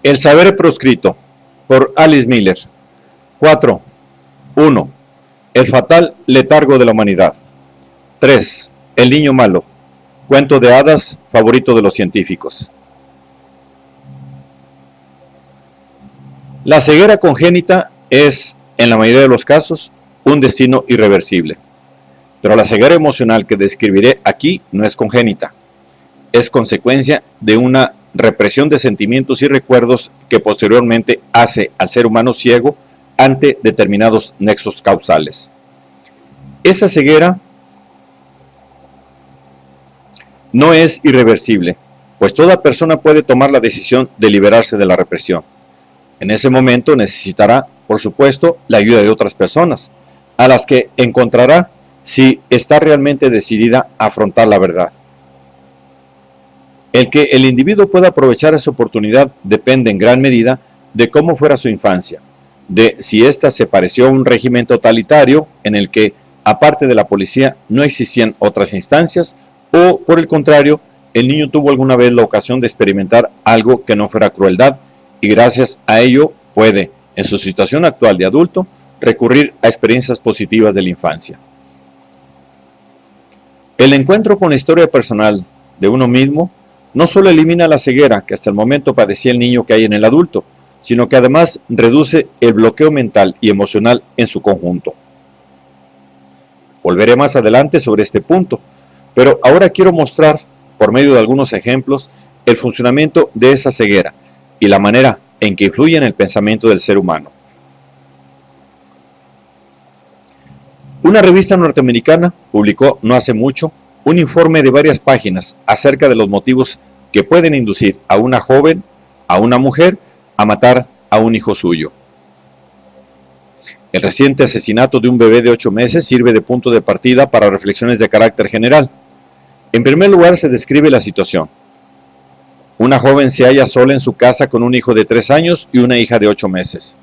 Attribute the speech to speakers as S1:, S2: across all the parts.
S1: El saber proscrito, por Alice Miller. 4. 1. El fatal letargo de la humanidad. 3. El niño malo, cuento de hadas favorito de los científicos. La ceguera congénita es, en la mayoría de los casos, un destino irreversible. Pero la ceguera emocional que describiré aquí no es congénita. Es consecuencia de una represión de sentimientos y recuerdos que posteriormente hace al ser humano ciego ante determinados nexos causales. Esa ceguera no es irreversible, pues toda persona puede tomar la decisión de liberarse de la represión. En ese momento necesitará, por supuesto, la ayuda de otras personas, a las que encontrará si está realmente decidida a afrontar la verdad. El que el individuo pueda aprovechar esa oportunidad depende en gran medida de cómo fuera su infancia, de si ésta se pareció a un régimen totalitario en el que, aparte de la policía, no existían otras instancias, o, por el contrario, el niño tuvo alguna vez la ocasión de experimentar algo que no fuera crueldad y gracias a ello puede, en su situación actual de adulto, recurrir a experiencias positivas de la infancia. El encuentro con la historia personal de uno mismo no solo elimina la ceguera que hasta el momento padecía el niño que hay en el adulto, sino que además reduce el bloqueo mental y emocional en su conjunto. Volveré más adelante sobre este punto, pero ahora quiero mostrar, por medio de algunos ejemplos, el funcionamiento de esa ceguera y la manera en que influye en el pensamiento del ser humano. Una revista norteamericana publicó no hace mucho un informe de varias páginas acerca de los motivos que pueden inducir a una joven, a una mujer, a matar a un hijo suyo. El reciente asesinato de un bebé de 8 meses sirve de punto de partida para reflexiones de carácter general. En primer lugar, se describe la situación. Una joven se halla sola en su casa con un hijo de 3 años y una hija de 8 meses.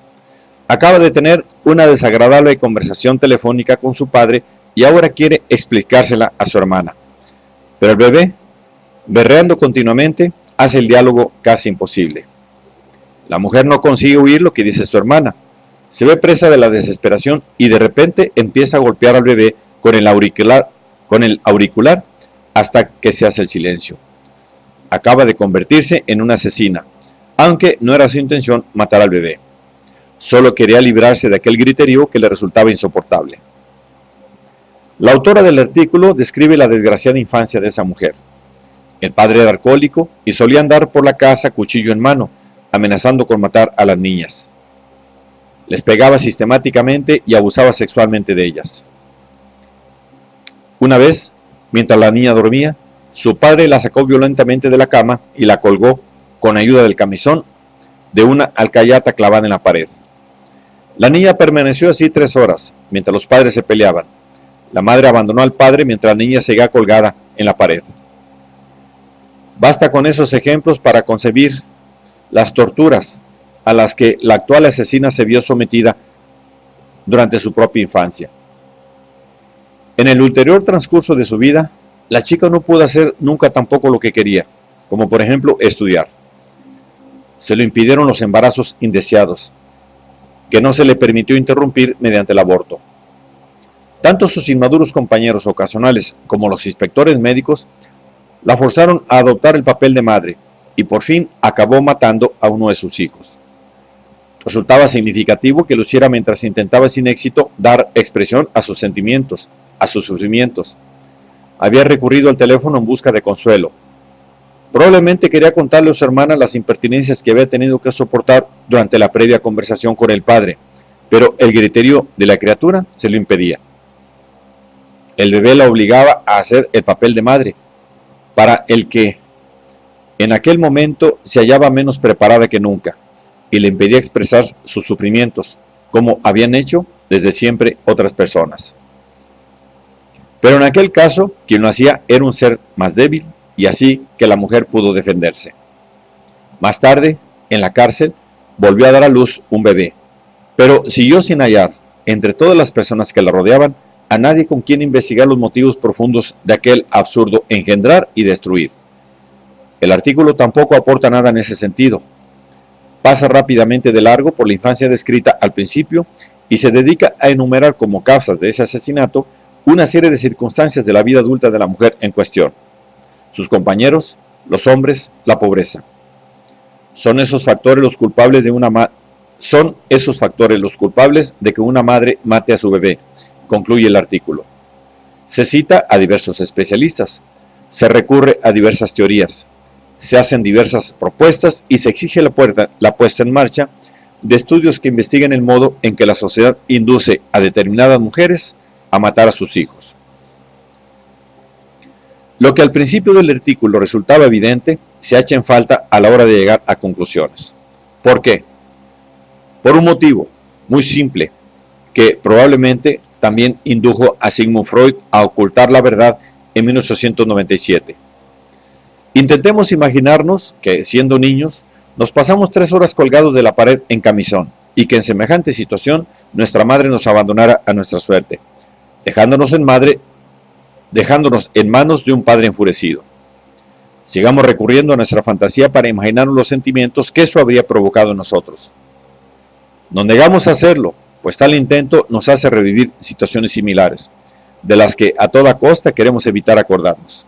S1: Acaba de tener una desagradable conversación telefónica con su padre y ahora quiere explicársela a su hermana. Pero el bebé, berreando continuamente, hace el diálogo casi imposible. La mujer no consigue oír lo que dice su hermana. Se ve presa de la desesperación y de repente empieza a golpear al bebé con el auricular hasta que se hace el silencio. Acaba de convertirse en una asesina, aunque no era su intención matar al bebé. Solo quería librarse de aquel griterío que le resultaba insoportable. La autora del artículo describe la desgraciada infancia de esa mujer. El padre era alcohólico y solía andar por la casa cuchillo en mano, amenazando con matar a las niñas. Les pegaba sistemáticamente y abusaba sexualmente de ellas. Una vez, mientras la niña dormía, su padre la sacó violentamente de la cama y la colgó con ayuda del camisón de una alcayata clavada en la pared. La niña permaneció así 3 horas, mientras los padres se peleaban. La madre abandonó al padre mientras la niña seguía colgada en la pared. Basta con esos ejemplos para concebir las torturas a las que la actual asesina se vio sometida durante su propia infancia. En el ulterior transcurso de su vida, la chica no pudo hacer nunca tampoco lo que quería, como por ejemplo estudiar. Se lo impidieron los embarazos indeseados, que no se le permitió interrumpir mediante el aborto. Tanto sus inmaduros compañeros ocasionales como los inspectores médicos la forzaron a adoptar el papel de madre y por fin acabó matando a uno de sus hijos. Resultaba significativo que lo hiciera mientras intentaba sin éxito dar expresión a sus sentimientos, a sus sufrimientos. Había recurrido al teléfono en busca de consuelo. Probablemente quería contarle a su hermana las impertinencias que había tenido que soportar durante la previa conversación con el padre, pero el griterío de la criatura se lo impedía. El bebé la obligaba a hacer el papel de madre, para el que en aquel momento se hallaba menos preparada que nunca, y le impedía expresar sus sufrimientos, como habían hecho desde siempre otras personas. Pero en aquel caso, quien lo hacía era un ser más débil, y así que la mujer pudo defenderse. Más tarde, en la cárcel, volvió a dar a luz un bebé, pero siguió sin hallar, entre todas las personas que la rodeaban, a nadie con quien investigar los motivos profundos de aquel absurdo engendrar y destruir. El artículo tampoco aporta nada en ese sentido. pasa rápidamente de largo por la infancia descrita al principio y se dedica a enumerar como causas de ese asesinato una serie de circunstancias de la vida adulta de la mujer en cuestión: sus compañeros, los hombres, la pobreza. Son esos factores los culpables de que una madre mate a su bebé, concluye el artículo. Se cita a diversos especialistas, se recurre a diversas teorías, se hacen diversas propuestas y se exige la puesta en marcha de estudios que investiguen el modo en que la sociedad induce a determinadas mujeres a matar a sus hijos. Lo que al principio del artículo resultaba evidente, se echa en falta a la hora de llegar a conclusiones. ¿Por qué? Por un motivo muy simple, que probablemente también indujo a Sigmund Freud a ocultar la verdad en 1897. Intentemos imaginarnos que, siendo niños, nos pasamos 3 horas colgados de la pared en camisón y que en semejante situación nuestra madre nos abandonara a nuestra suerte, dejándonos en manos de un padre enfurecido. Sigamos recurriendo a nuestra fantasía para imaginarnos los sentimientos que eso habría provocado en nosotros. No negamos a hacerlo, pues tal intento nos hace revivir situaciones similares, de las que a toda costa queremos evitar acordarnos.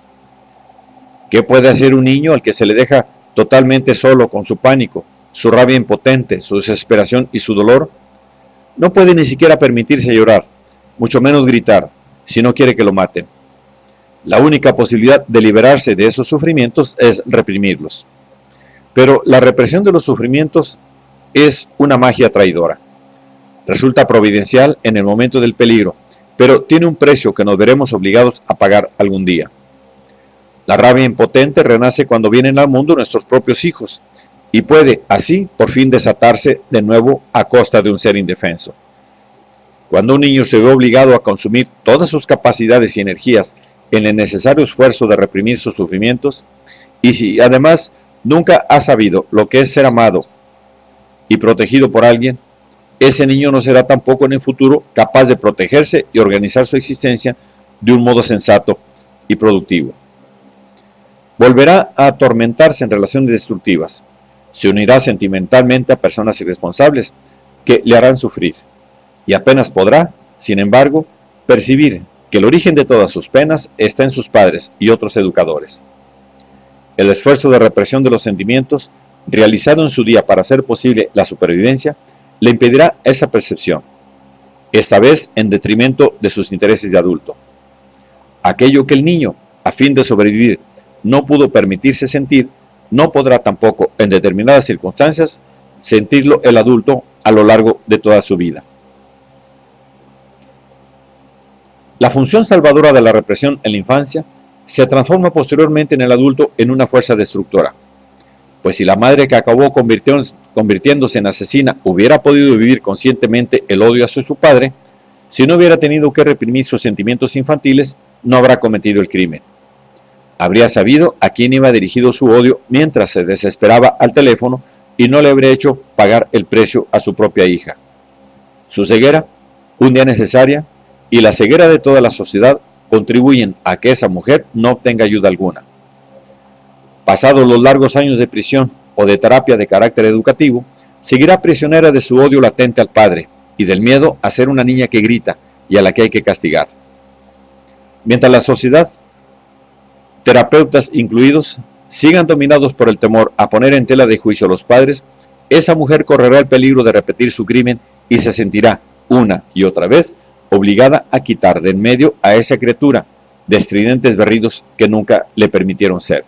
S1: ¿Qué puede hacer un niño al que se le deja totalmente solo con su pánico, su rabia impotente, su desesperación y su dolor? No puede ni siquiera permitirse llorar, mucho menos gritar, si no quiere que lo maten. La única posibilidad de liberarse de esos sufrimientos es reprimirlos. Pero la represión de los sufrimientos es una magia traidora. Resulta providencial en el momento del peligro, pero tiene un precio que nos veremos obligados a pagar algún día. La rabia impotente renace cuando vienen al mundo nuestros propios hijos y puede, así, por fin desatarse de nuevo a costa de un ser indefenso. Cuando un niño se ve obligado a consumir todas sus capacidades y energías en el necesario esfuerzo de reprimir sus sufrimientos, y si además nunca ha sabido lo que es ser amado y protegido por alguien, ese niño no será tampoco en el futuro capaz de protegerse y organizar su existencia de un modo sensato y productivo. Volverá a atormentarse en relaciones destructivas, se unirá sentimentalmente a personas irresponsables que le harán sufrir, y apenas podrá, sin embargo, percibir que el origen de todas sus penas está en sus padres y otros educadores. El esfuerzo de represión de los sentimientos, realizado en su día para hacer posible la supervivencia, le impedirá esa percepción, esta vez en detrimento de sus intereses de adulto. Aquello que el niño, a fin de sobrevivir, no pudo permitirse sentir, no podrá tampoco, en determinadas circunstancias, sentirlo el adulto a lo largo de toda su vida. La función salvadora de la represión en la infancia se transforma posteriormente en el adulto en una fuerza destructora, pues si la madre que acabó convirtiéndose en asesina hubiera podido vivir conscientemente el odio hacia su padre, si no hubiera tenido que reprimir sus sentimientos infantiles, no habrá cometido el crimen. Habría sabido a quién iba dirigido su odio mientras se desesperaba al teléfono y no le habría hecho pagar el precio a su propia hija. Su ceguera, un día necesaria, y la ceguera de toda la sociedad contribuyen a que esa mujer no obtenga ayuda alguna. Pasados los largos años de prisión o de terapia de carácter educativo, seguirá prisionera de su odio latente al padre y del miedo a ser una niña que grita y a la que hay que castigar. Mientras la sociedad, terapeutas incluidos, sigan dominados por el temor a poner en tela de juicio a los padres, esa mujer correrá el peligro de repetir su crimen y se sentirá, una y otra vez, obligada a quitar de en medio a esa criatura de estridentes berridos que nunca le permitieron ser.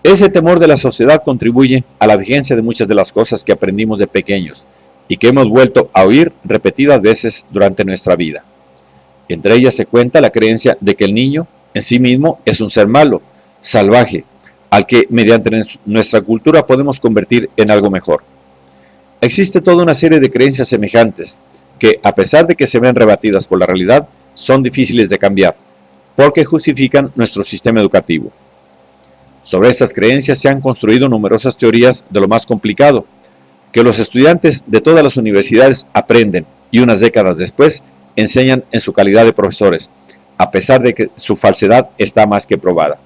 S1: Ese temor de la sociedad contribuye a la vigencia de muchas de las cosas que aprendimos de pequeños y que hemos vuelto a oír repetidas veces durante nuestra vida. Entre ellas se cuenta la creencia de que el niño en sí mismo es un ser malo, salvaje, al que mediante nuestra cultura podemos convertir en algo mejor. Existe toda una serie de creencias semejantes que, a pesar de que se ven rebatidas por la realidad, son difíciles de cambiar, porque justifican nuestro sistema educativo. Sobre estas creencias se han construido numerosas teorías de lo más complicado, que los estudiantes de todas las universidades aprenden y unas décadas después enseñan en su calidad de profesores, a pesar de que su falsedad está más que probada.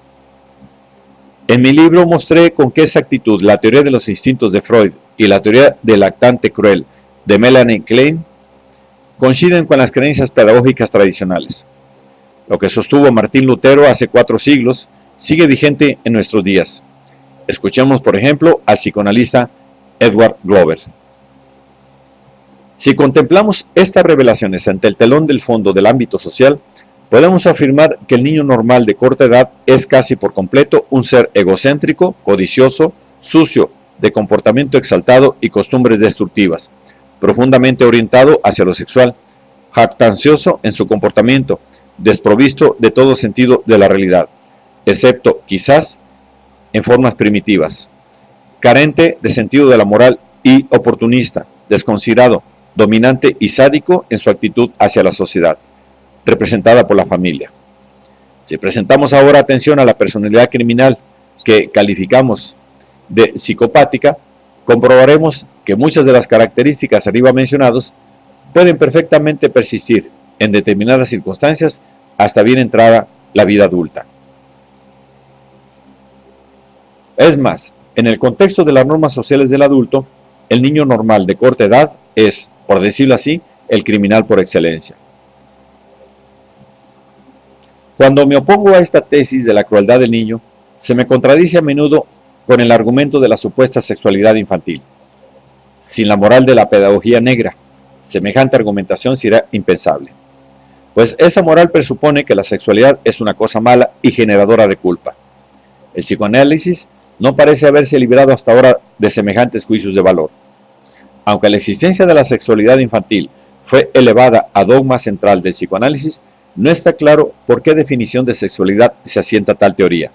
S1: En mi libro mostré con qué exactitud la teoría de los instintos de Freud y la teoría del lactante cruel de Melanie Klein coinciden con las creencias pedagógicas tradicionales. Lo que sostuvo Martín Lutero hace 4 siglos sigue vigente en nuestros días. Escuchemos, por ejemplo, al psicoanalista Edward Glover. Si contemplamos estas revelaciones ante el telón del fondo del ámbito social, podemos afirmar que el niño normal de corta edad es casi por completo un ser egocéntrico, codicioso, sucio, de comportamiento exaltado y costumbres destructivas, profundamente orientado hacia lo sexual, jactancioso en su comportamiento, desprovisto de todo sentido de la realidad, excepto, quizás, en formas primitivas, carente de sentido de la moral y oportunista, desconsiderado, dominante y sádico en su actitud hacia la sociedad, representada por la familia. Si presentamos ahora atención a la personalidad criminal que calificamos de psicopática, comprobaremos que muchas de las características arriba mencionadas pueden perfectamente persistir en determinadas circunstancias hasta bien entrada la vida adulta. Es más, en el contexto de las normas sociales del adulto, el niño normal de corta edad es, por decirlo así, el criminal por excelencia. Cuando me opongo a esta tesis de la crueldad del niño, se me contradice a menudo con el argumento de la supuesta sexualidad infantil. Sin la moral de la pedagogía negra, semejante argumentación será impensable, pues esa moral presupone que la sexualidad es una cosa mala y generadora de culpa. El psicoanálisis no parece haberse librado hasta ahora de semejantes juicios de valor. Aunque la existencia de la sexualidad infantil fue elevada a dogma central del psicoanálisis, no está claro por qué definición de sexualidad se asienta tal teoría.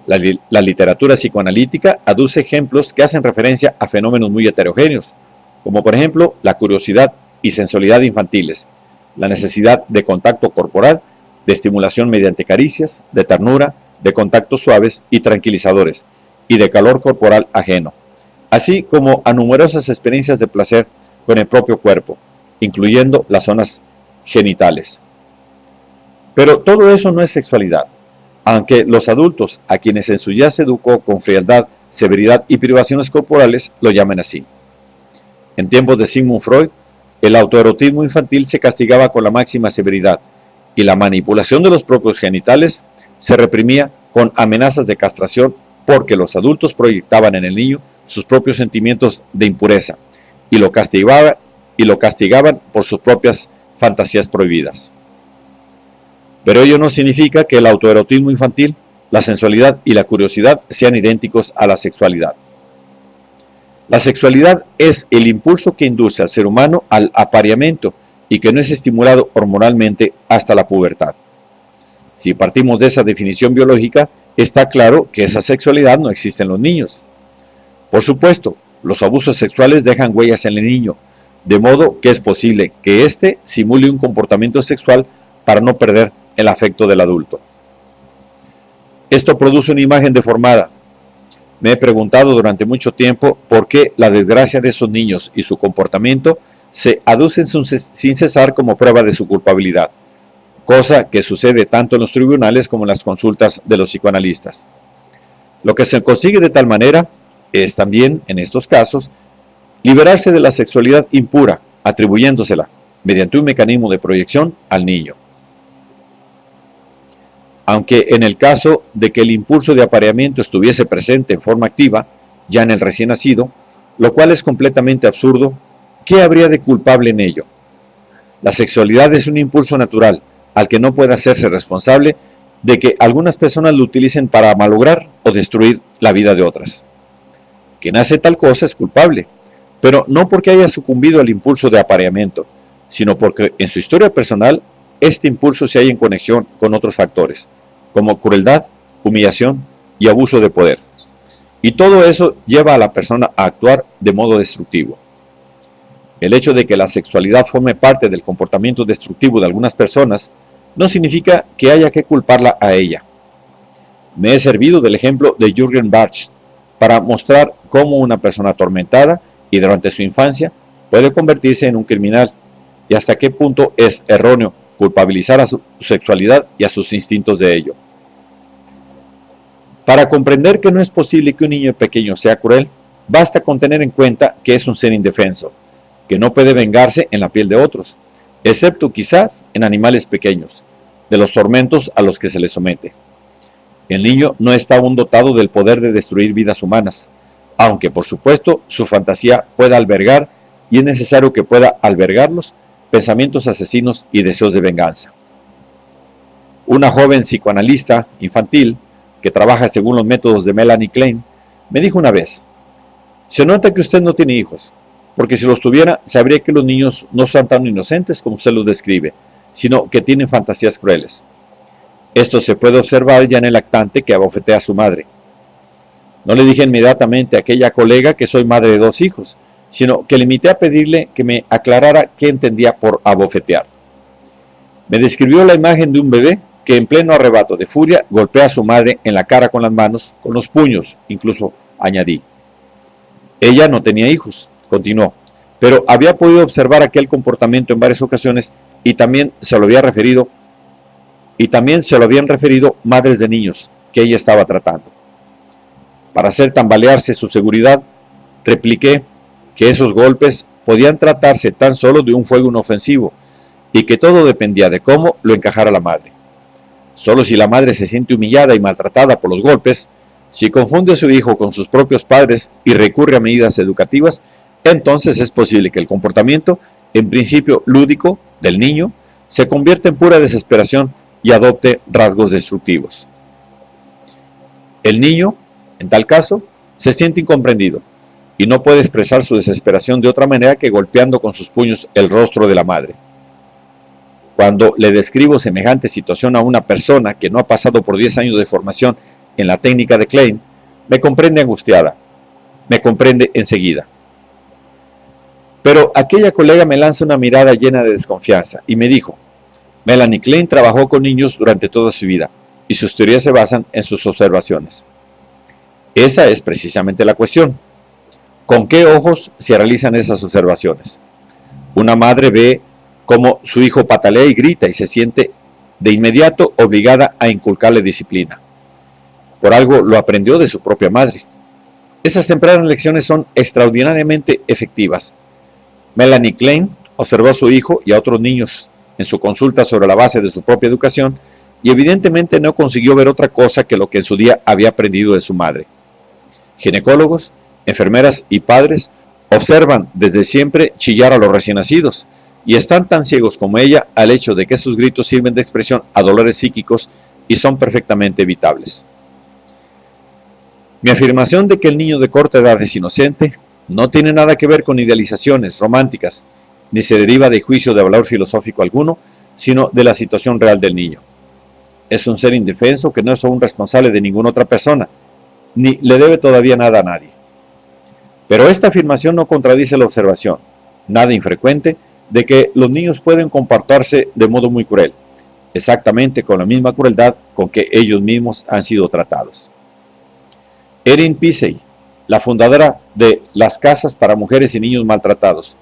S1: La literatura psicoanalítica aduce ejemplos que hacen referencia a fenómenos muy heterogéneos, como por ejemplo la curiosidad y sensualidad infantiles, la necesidad de contacto corporal, de estimulación mediante caricias, de ternura, de contactos suaves y tranquilizadores, y de calor corporal ajeno, así como a numerosas experiencias de placer con el propio cuerpo, incluyendo las zonas genitales. Pero todo eso no es sexualidad, aunque los adultos, a quienes en su día se educó con frialdad, severidad y privaciones corporales, lo llaman así. En tiempos de Sigmund Freud, el autoerotismo infantil se castigaba con la máxima severidad, y la manipulación de los propios genitales se reprimía con amenazas de castración porque los adultos proyectaban en el niño sus propios sentimientos de impureza y lo castigaban por sus propias fantasías prohibidas. Pero ello no significa que el autoerotismo infantil, la sensualidad y la curiosidad sean idénticos a la sexualidad. La sexualidad es el impulso que induce al ser humano al apareamiento y que no es estimulado hormonalmente hasta la pubertad. Si partimos de esa definición biológica, está claro que esa sexualidad no existe en los niños. Por supuesto, los abusos sexuales dejan huellas en el niño, de modo que es posible que éste simule un comportamiento sexual para no perder el afecto del adulto. Esto produce una imagen deformada. Me he preguntado durante mucho tiempo por qué la desgracia de esos niños y su comportamiento se aducen sin cesar como prueba de su culpabilidad, cosa que sucede tanto en los tribunales como en las consultas de los psicoanalistas. Lo que se consigue de tal manera es también, en estos casos, liberarse de la sexualidad impura, atribuyéndosela, mediante un mecanismo de proyección, al niño. Aunque en el caso de que el impulso de apareamiento estuviese presente en forma activa, ya en el recién nacido, lo cual es completamente absurdo, ¿qué habría de culpable en ello? La sexualidad es un impulso natural, al que no puede hacerse responsable de que algunas personas lo utilicen para malograr o destruir la vida de otras. Quien hace tal cosa es culpable, pero no porque haya sucumbido al impulso de apareamiento, sino porque en su historia personal este impulso se halla en conexión con otros factores, como crueldad, humillación y abuso de poder. Y todo eso lleva a la persona a actuar de modo destructivo. El hecho de que la sexualidad forme parte del comportamiento destructivo de algunas personas no significa que haya que culparla a ella. Me he servido del ejemplo de Jürgen Bartsch para mostrar cómo una persona atormentada y durante su infancia puede convertirse en un criminal y hasta qué punto es erróneo culpabilizar a su sexualidad y a sus instintos de ello. Para comprender que no es posible que un niño pequeño sea cruel, basta con tener en cuenta que es un ser indefenso, que no puede vengarse en la piel de otros, excepto quizás en animales pequeños, de los tormentos a los que se le somete. El niño no está aún dotado del poder de destruir vidas humanas, aunque por supuesto su fantasía pueda albergar, y es necesario que pueda albergarlos, pensamientos asesinos y deseos de venganza. Una joven psicoanalista infantil, que trabaja según los métodos de Melanie Klein, me dijo una vez: se nota que usted no tiene hijos, porque si los tuviera, sabría que los niños no son tan inocentes como usted los describe, sino que tienen fantasías crueles. Esto se puede observar ya en el lactante que abofetea a su madre. No le dije inmediatamente a aquella colega que soy madre de 2 hijos, sino que limité a pedirle que me aclarara qué entendía por abofetear. Me describió la imagen de un bebé que en pleno arrebato de furia golpea a su madre en la cara con las manos, con los puños, incluso añadí. Ella no tenía hijos, continuó, pero había podido observar aquel comportamiento en varias ocasiones y también se lo habían referido madres de niños que ella estaba tratando. Para hacer tambalearse su seguridad, repliqué que esos golpes podían tratarse tan solo de un fuego inofensivo y que todo dependía de cómo lo encajara la madre. Solo si la madre se siente humillada y maltratada por los golpes, si confunde a su hijo con sus propios padres y recurre a medidas educativas, entonces es posible que el comportamiento, en principio lúdico, del niño, se convierta en pura desesperación y adopte rasgos destructivos. El niño, en tal caso, se siente incomprendido y no puede expresar su desesperación de otra manera que golpeando con sus puños el rostro de la madre. Cuando le describo semejante situación a una persona que no ha pasado por 10 años de formación en la técnica de Klein, me comprende angustiada, me comprende enseguida. Pero aquella colega me lanza una mirada llena de desconfianza y me dijo: Melanie Klein trabajó con niños durante toda su vida y sus teorías se basan en sus observaciones. Esa es precisamente la cuestión. ¿Con qué ojos se realizan esas observaciones? Una madre ve cómo su hijo patalea y grita y se siente de inmediato obligada a inculcarle disciplina. Por algo lo aprendió de su propia madre. Esas tempranas lecciones son extraordinariamente efectivas. Melanie Klein observó a su hijo y a otros niños en su consulta sobre la base de su propia educación y evidentemente no consiguió ver otra cosa que lo que en su día había aprendido de su madre. Ginecólogos, enfermeras y padres observan desde siempre chillar a los recién nacidos y están tan ciegos como ella al hecho de que sus gritos sirven de expresión a dolores psíquicos y son perfectamente evitables. Mi afirmación de que el niño de corta edad es inocente no tiene nada que ver con idealizaciones románticas, ni se deriva de juicio de valor filosófico alguno, sino de la situación real del niño. Es un ser indefenso que no es aún responsable de ninguna otra persona, ni le debe todavía nada a nadie. Pero esta afirmación no contradice la observación, nada infrecuente, de que los niños pueden comportarse de modo muy cruel, exactamente con la misma crueldad con que ellos mismos han sido tratados. Erin Pizzey, la fundadora de las casas para mujeres y niños maltratados,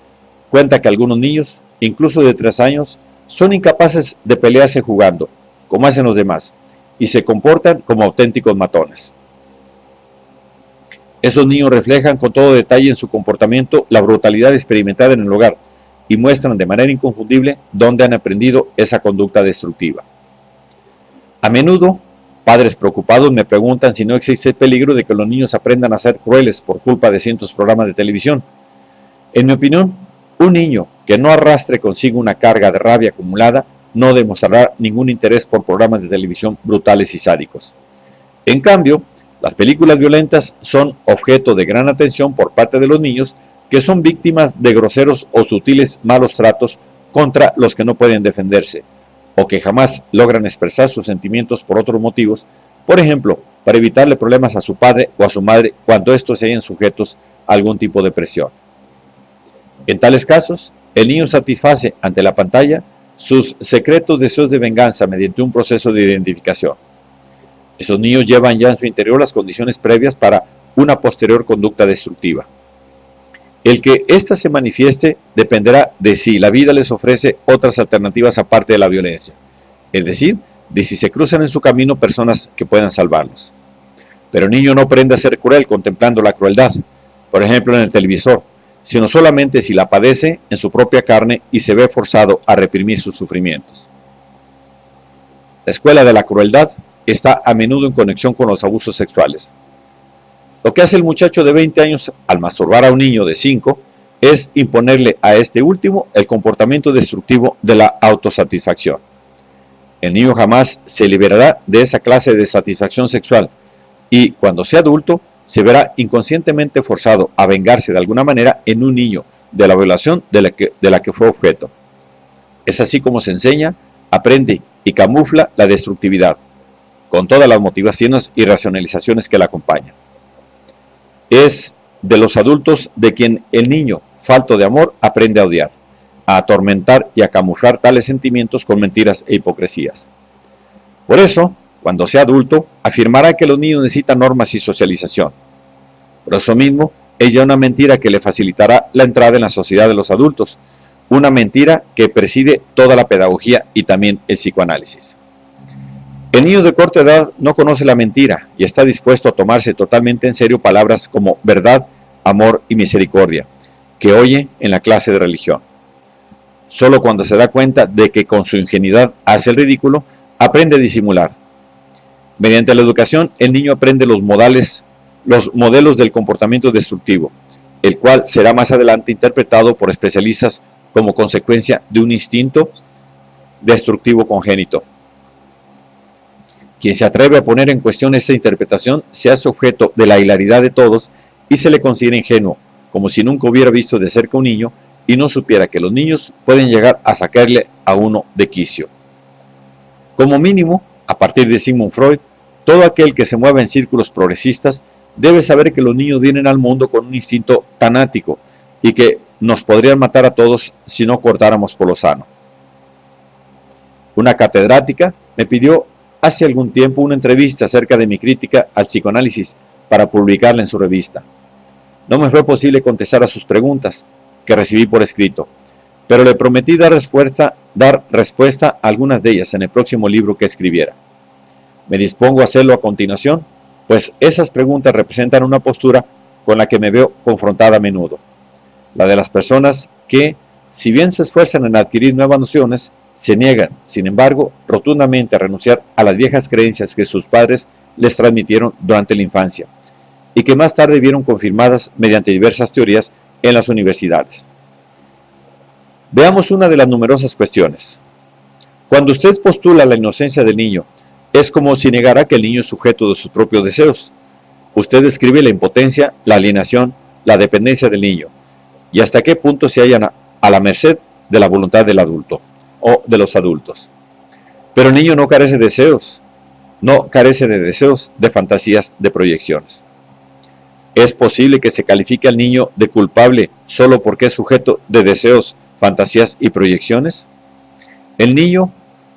S1: cuenta que algunos niños, incluso de 3 años, son incapaces de pelearse jugando, como hacen los demás, y se comportan como auténticos matones. Esos niños reflejan con todo detalle en su comportamiento la brutalidad experimentada en el hogar y muestran de manera inconfundible dónde han aprendido esa conducta destructiva. A menudo, padres preocupados me preguntan si no existe el peligro de que los niños aprendan a ser crueles por culpa de cientos programas de televisión. En mi opinión, un niño que no arrastre consigo una carga de rabia acumulada no demostrará ningún interés por programas de televisión brutales y sádicos. En cambio, las películas violentas son objeto de gran atención por parte de los niños que son víctimas de groseros o sutiles malos tratos contra los que no pueden defenderse, o que jamás logran expresar sus sentimientos por otros motivos, por ejemplo, para evitarle problemas a su padre o a su madre cuando estos se hayan sujetos a algún tipo de presión. En tales casos, el niño satisface ante la pantalla sus secretos deseos de venganza mediante un proceso de identificación. Esos niños llevan ya en su interior las condiciones previas para una posterior conducta destructiva. El que ésta se manifieste dependerá de si la vida les ofrece otras alternativas aparte de la violencia, es decir, de si se cruzan en su camino personas que puedan salvarlos. Pero el niño no aprende a ser cruel contemplando la crueldad, por ejemplo en el televisor, sino solamente si la padece en su propia carne y se ve forzado a reprimir sus sufrimientos. La escuela de la crueldad está a menudo en conexión con los abusos sexuales. Lo que hace el muchacho de 20 años al masturbar a un niño de 5 es imponerle a este último el comportamiento destructivo de la autosatisfacción. El niño jamás se liberará de esa clase de satisfacción sexual y, cuando sea adulto, se verá inconscientemente forzado a vengarse de alguna manera en un niño de la violación de la que fue objeto. Es así como se enseña, aprende y camufla la destructividad, con todas las motivaciones y racionalizaciones que la acompañan. Es de los adultos de quien el niño, falto de amor, aprende a odiar, a atormentar y a camuflar tales sentimientos con mentiras e hipocresías. Por eso, cuando sea adulto, afirmará que los niños necesitan normas y socialización. Por eso mismo, es ya una mentira que le facilitará la entrada en la sociedad de los adultos, una mentira que preside toda la pedagogía y también el psicoanálisis. El niño de corta edad no conoce la mentira y está dispuesto a tomarse totalmente en serio palabras como verdad, amor y misericordia, que oye en la clase de religión. Solo cuando se da cuenta de que con su ingenuidad hace el ridículo, aprende a disimular. Mediante la educación, el niño aprende los modelos del comportamiento destructivo, el cual será más adelante interpretado por especialistas como consecuencia de un instinto destructivo congénito. Quien se atreve a poner en cuestión esta interpretación se hace objeto de la hilaridad de todos y se le considera ingenuo, como si nunca hubiera visto de cerca un niño y no supiera que los niños pueden llegar a sacarle a uno de quicio. Como mínimo, a partir de Sigmund Freud, todo aquel que se mueva en círculos progresistas debe saber que los niños vienen al mundo con un instinto tanático y que nos podrían matar a todos si no cortáramos por lo sano. Una catedrática me pidió hace algún tiempo una entrevista acerca de mi crítica al psicoanálisis para publicarla en su revista. No me fue posible contestar a sus preguntas, que recibí por escrito, pero le prometí dar respuesta a algunas de ellas en el próximo libro que escribiera. Me dispongo a hacerlo a continuación, pues esas preguntas representan una postura con la que me veo confrontada a menudo, la de las personas que, si bien se esfuerzan en adquirir nuevas nociones, se niegan, sin embargo, rotundamente a renunciar a las viejas creencias que sus padres les transmitieron durante la infancia y que más tarde vieron confirmadas mediante diversas teorías en las universidades. Veamos una de las numerosas cuestiones. Cuando usted postula la inocencia del niño, es como si negara que el niño es sujeto de sus propios deseos. Usted describe la impotencia, la alienación, la dependencia del niño, y hasta qué punto se hallan a la merced de la voluntad del adulto o de los adultos. Pero el niño no carece de deseos, de fantasías, de proyecciones. ¿Es posible que se califique al niño de culpable solo porque es sujeto de deseos, fantasías y proyecciones? El niño,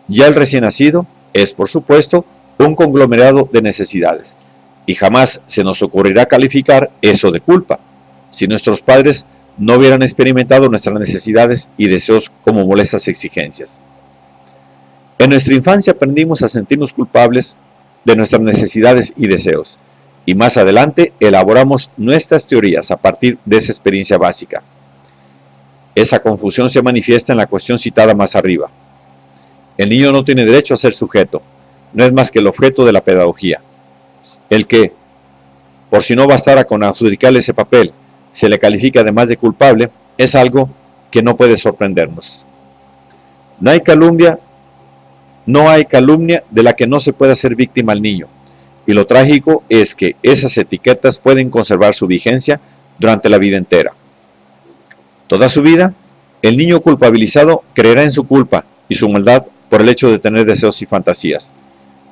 S1: ya el recién nacido, es por supuesto un conglomerado de necesidades y jamás se nos ocurrirá calificar eso de culpa si nuestros padres no hubieran experimentado nuestras necesidades y deseos como molestas exigencias. En nuestra infancia aprendimos a sentirnos culpables de nuestras necesidades y deseos, y más adelante elaboramos nuestras teorías a partir de esa experiencia básica. Esa confusión se manifiesta en la cuestión citada más arriba. El niño no tiene derecho a ser sujeto, no es más que el objeto de la pedagogía. El que, por si no bastara con adjudicarle ese papel, se le califica además de culpable, es algo que no puede sorprendernos. No hay calumnia de la que no se pueda ser víctima al niño, y lo trágico es que esas etiquetas pueden conservar su vigencia durante la vida entera. Toda su vida, el niño culpabilizado creerá en su culpa y su maldad por el hecho de tener deseos y fantasías,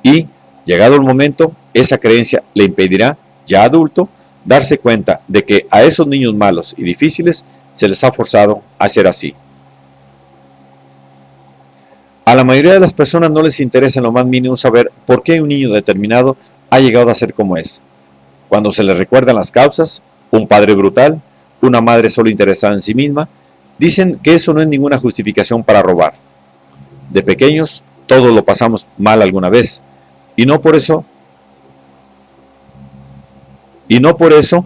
S1: y, llegado el momento, esa creencia le impedirá, ya adulto, darse cuenta de que a esos niños malos y difíciles se les ha forzado a ser así. A la mayoría de las personas no les interesa en lo más mínimo saber por qué un niño determinado ha llegado a ser como es. Cuando se les recuerdan las causas, un padre brutal, una madre solo interesada en sí misma, dicen que eso no es ninguna justificación para robar. De pequeños, todos lo pasamos mal alguna vez, y no por eso Y no por eso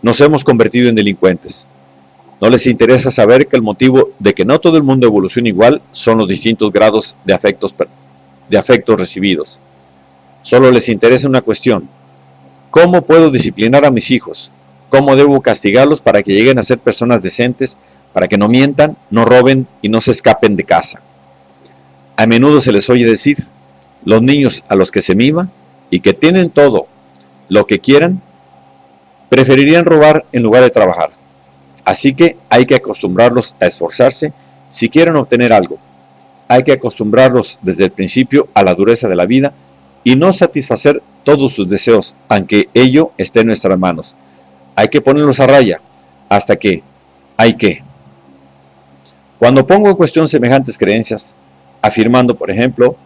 S1: nos hemos convertido en delincuentes. No les interesa saber que el motivo de que no todo el mundo evoluciona igual son los distintos grados de afectos recibidos. Solo les interesa una cuestión: ¿cómo puedo disciplinar a mis hijos? ¿Cómo debo castigarlos para que lleguen a ser personas decentes, para que no mientan, no roben y no se escapen de casa? A menudo se les oye decir: los niños a los que se mima y que tienen todo lo que quieran, preferirían robar en lugar de trabajar. Así que hay que acostumbrarlos a esforzarse si quieren obtener algo. Hay que acostumbrarlos desde el principio a la dureza de la vida y no satisfacer todos sus deseos, aunque ello esté en nuestras manos. Hay que ponerlos a raya hasta que hay que. Cuando pongo en cuestión semejantes creencias, afirmando, por ejemplo,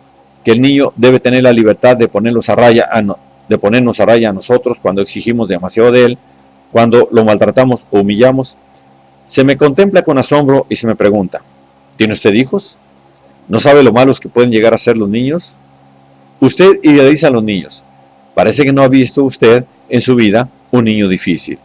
S1: que el niño debe tener la libertad de ponernos a raya a nosotros cuando exigimos demasiado de él, cuando lo maltratamos o humillamos, se me contempla con asombro y se me pregunta: ¿tiene usted hijos? ¿No sabe lo malos que pueden llegar a ser los niños? Usted idealiza a los niños. Parece que no ha visto usted en su vida un niño difícil.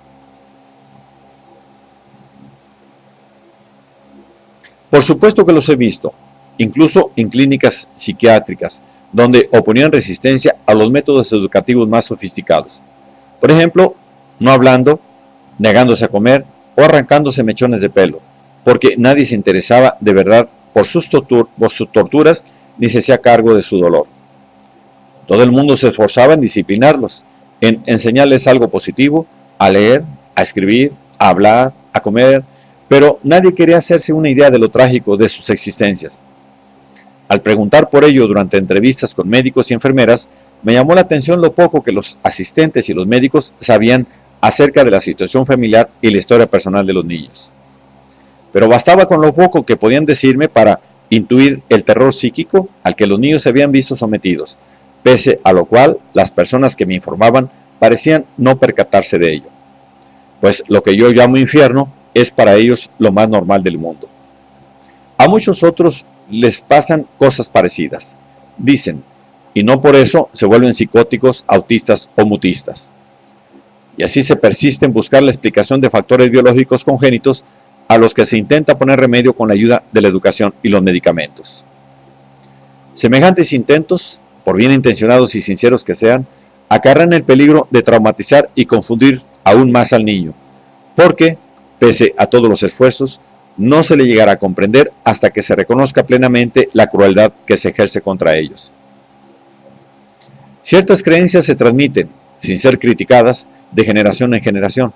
S1: Por supuesto que los he visto, incluso en clínicas psiquiátricas, donde oponían resistencia a los métodos educativos más sofisticados. Por ejemplo, no hablando, negándose a comer o arrancándose mechones de pelo, porque nadie se interesaba de verdad por sus torturas ni se hacía cargo de su dolor. Todo el mundo se esforzaba en disciplinarlos, en enseñarles algo positivo, a leer, a escribir, a hablar, a comer, pero nadie quería hacerse una idea de lo trágico de sus existencias. Al preguntar por ello durante entrevistas con médicos y enfermeras, me llamó la atención lo poco que los asistentes y los médicos sabían acerca de la situación familiar y la historia personal de los niños. Pero bastaba con lo poco que podían decirme para intuir el terror psíquico al que los niños se habían visto sometidos, pese a lo cual las personas que me informaban parecían no percatarse de ello. Pues lo que yo llamo infierno es para ellos lo más normal del mundo. A muchos otros les pasan cosas parecidas, dicen, y no por eso se vuelven psicóticos, autistas o mutistas. Y así se persiste en buscar la explicación de factores biológicos congénitos a los que se intenta poner remedio con la ayuda de la educación y los medicamentos. Semejantes intentos, por bien intencionados y sinceros que sean, acarrean el peligro de traumatizar y confundir aún más al niño, porque, pese a todos los esfuerzos, no se le llegará a comprender hasta que se reconozca plenamente la crueldad que se ejerce contra ellos. Ciertas creencias se transmiten, sin ser criticadas, de generación en generación,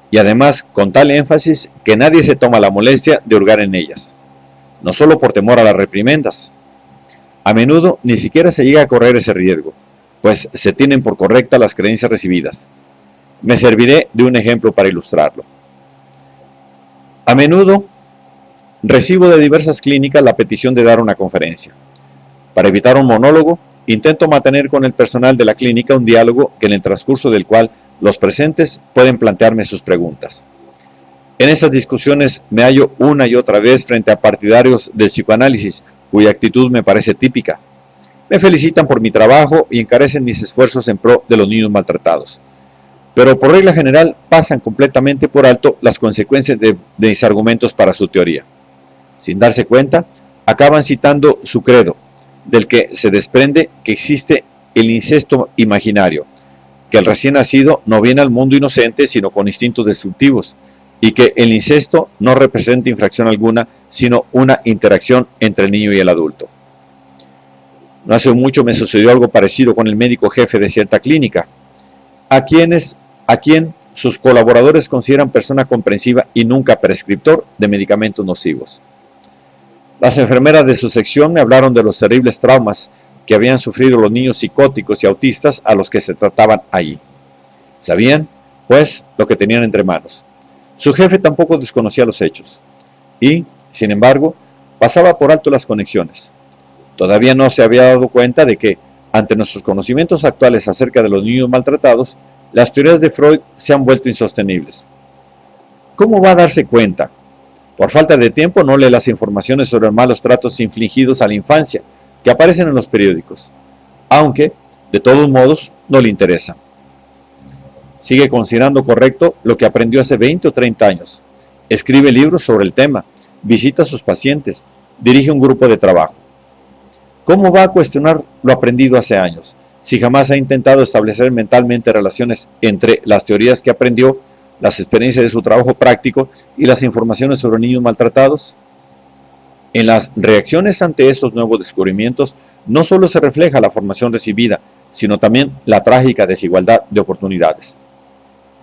S1: y además con tal énfasis que nadie se toma la molestia de hurgar en ellas, no solo por temor a las reprimendas. A menudo ni siquiera se llega a correr ese riesgo, pues se tienen por correctas las creencias recibidas. Me serviré de un ejemplo para ilustrarlo. A menudo recibo de diversas clínicas la petición de dar una conferencia. Para evitar un monólogo, intento mantener con el personal de la clínica un diálogo en el transcurso del cual los presentes pueden plantearme sus preguntas. En estas discusiones me hallo una y otra vez frente a partidarios del psicoanálisis, cuya actitud me parece típica. Me felicitan por mi trabajo y encarecen mis esfuerzos en pro de los niños maltratados. Pero por regla general pasan completamente por alto las consecuencias de mis argumentos para su teoría. Sin darse cuenta, acaban citando su credo, del que se desprende que existe el incesto imaginario, que el recién nacido no viene al mundo inocente sino con instintos destructivos, y que el incesto no representa infracción alguna sino una interacción entre el niño y el adulto. No hace mucho me sucedió algo parecido con el médico jefe de cierta clínica, a quien sus colaboradores consideran persona comprensiva y nunca prescriptor de medicamentos nocivos. Las enfermeras de su sección me hablaron de los terribles traumas que habían sufrido los niños psicóticos y autistas a los que se trataban allí. Sabían, pues, lo que tenían entre manos. Su jefe tampoco desconocía los hechos y, sin embargo, pasaba por alto las conexiones. Todavía no se había dado cuenta de que, ante nuestros conocimientos actuales acerca de los niños maltratados, las teorías de Freud se han vuelto insostenibles. ¿Cómo va a darse cuenta? Por falta de tiempo no lee las informaciones sobre los malos tratos infligidos a la infancia que aparecen en los periódicos, aunque, de todos modos, no le interesan. Sigue considerando correcto lo que aprendió hace 20 o 30 años. Escribe libros sobre el tema, visita a sus pacientes, dirige un grupo de trabajo. ¿Cómo va a cuestionar lo aprendido hace años, si jamás ha intentado establecer mentalmente relaciones entre las teorías que aprendió, las experiencias de su trabajo práctico y las informaciones sobre niños maltratados? En las reacciones ante estos nuevos descubrimientos no solo se refleja la formación recibida, sino también la trágica desigualdad de oportunidades.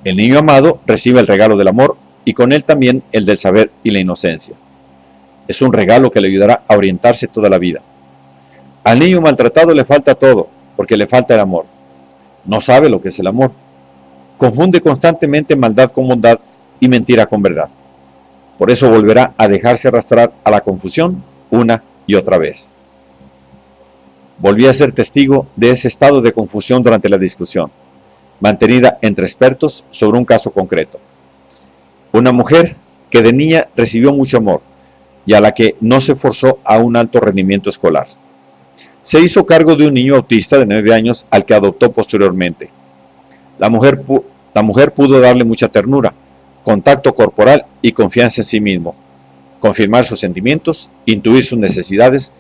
S1: El niño amado recibe el regalo del amor y con él también el del saber y la inocencia. Es un regalo que le ayudará a orientarse toda la vida. Al niño maltratado le falta todo, porque le falta el amor. No sabe lo que es el amor. Confunde constantemente maldad con bondad y mentira con verdad. Por eso volverá a dejarse arrastrar a la confusión una y otra vez. Volví a ser testigo de ese estado de confusión durante la discusión, mantenida entre expertos sobre un caso concreto. Una mujer que de niña recibió mucho amor y a la que no se forzó a un alto rendimiento escolar. Se hizo cargo de un niño autista de 9 años al que adoptó posteriormente. La mujer pudo darle mucha ternura, contacto corporal y confianza en sí mismo, confirmar sus sentimientos, intuir sus necesidades,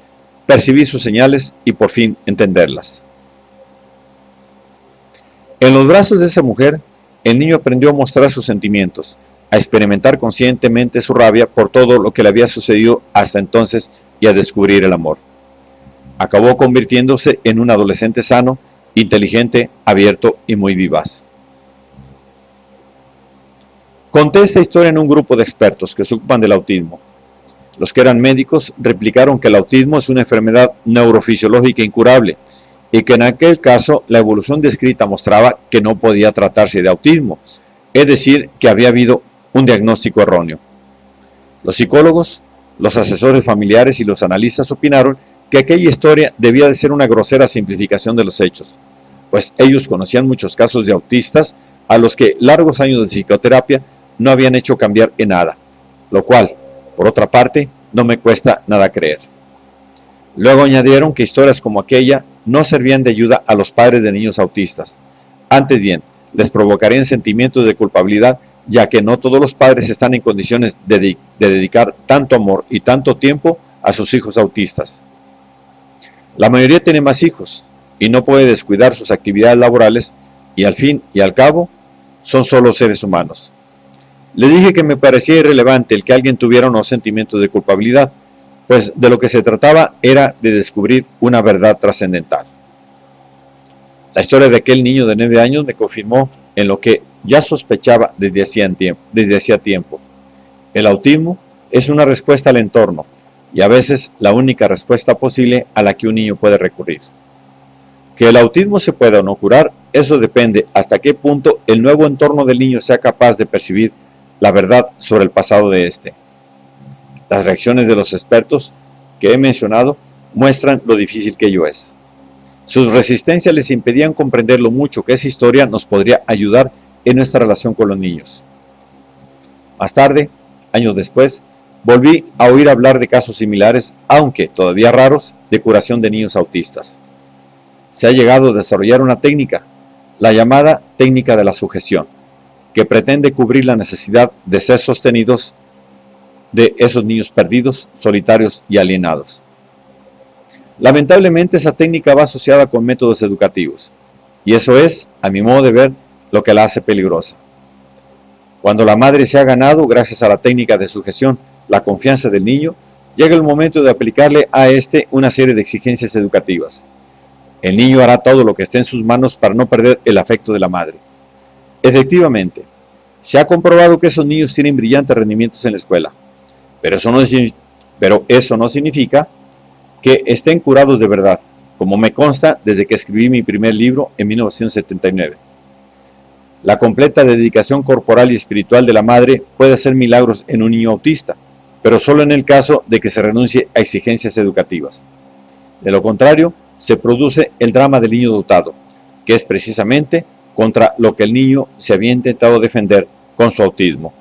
S1: percibir sus señales y por fin entenderlas. En los brazos de esa mujer, el niño aprendió a mostrar sus sentimientos, a experimentar conscientemente su rabia por todo lo que le había sucedido hasta entonces y a descubrir el amor. Acabó convirtiéndose en un adolescente sano, inteligente, abierto y muy vivaz. Conté esta historia en un grupo de expertos que se ocupan del autismo. Los que eran médicos replicaron que el autismo es una enfermedad neurofisiológica incurable y que en aquel caso la evolución descrita mostraba que no podía tratarse de autismo, es decir, que había habido un diagnóstico erróneo. Los psicólogos, los asesores familiares y los analistas opinaron que aquella historia debía de ser una grosera simplificación de los hechos, pues ellos conocían muchos casos de autistas a los que largos años de psicoterapia no habían hecho cambiar en nada, lo cual, por otra parte, no me cuesta nada creer. Luego añadieron que historias como aquella no servían de ayuda a los padres de niños autistas. Antes bien, les provocarían sentimientos de culpabilidad, ya que no todos los padres están en condiciones de dedicar tanto amor y tanto tiempo a sus hijos autistas. La mayoría tiene más hijos y no puede descuidar sus actividades laborales y al fin y al cabo son solo seres humanos. Le dije que me parecía irrelevante el que alguien tuviera unos sentimientos de culpabilidad, pues de lo que se trataba era de descubrir una verdad trascendental. La historia de aquel niño de 9 años me confirmó en lo que ya sospechaba desde hacía tiempo. El autismo es una respuesta al entorno y a veces la única respuesta posible a la que un niño puede recurrir. Que el autismo se pueda o no curar, eso depende hasta qué punto el nuevo entorno del niño sea capaz de percibir la verdad sobre el pasado de éste. Las reacciones de los expertos que he mencionado muestran lo difícil que ello es. Sus resistencias les impedían comprender lo mucho que esa historia nos podría ayudar en nuestra relación con los niños. Más tarde, años después, volví a oír hablar de casos similares, aunque todavía raros, de curación de niños autistas. Se ha llegado a desarrollar una técnica, la llamada técnica de la sujeción, que pretende cubrir la necesidad de ser sostenidos de esos niños perdidos, solitarios y alienados. Lamentablemente esa técnica va asociada con métodos educativos, y eso es, a mi modo de ver, lo que la hace peligrosa. Cuando la madre se ha ganado, gracias a la técnica de sujeción, la confianza del niño, llega el momento de aplicarle a este una serie de exigencias educativas. El niño hará todo lo que esté en sus manos para no perder el afecto de la madre. Efectivamente, se ha comprobado que esos niños tienen brillantes rendimientos en la escuela, pero eso no significa que estén curados de verdad, como me consta desde que escribí mi primer libro en 1979. La completa dedicación corporal y espiritual de la madre puede hacer milagros en un niño autista, pero solo en el caso de que se renuncie a exigencias educativas. De lo contrario, se produce el drama del niño dotado, que es precisamente contra lo que el niño se había intentado defender con su autismo.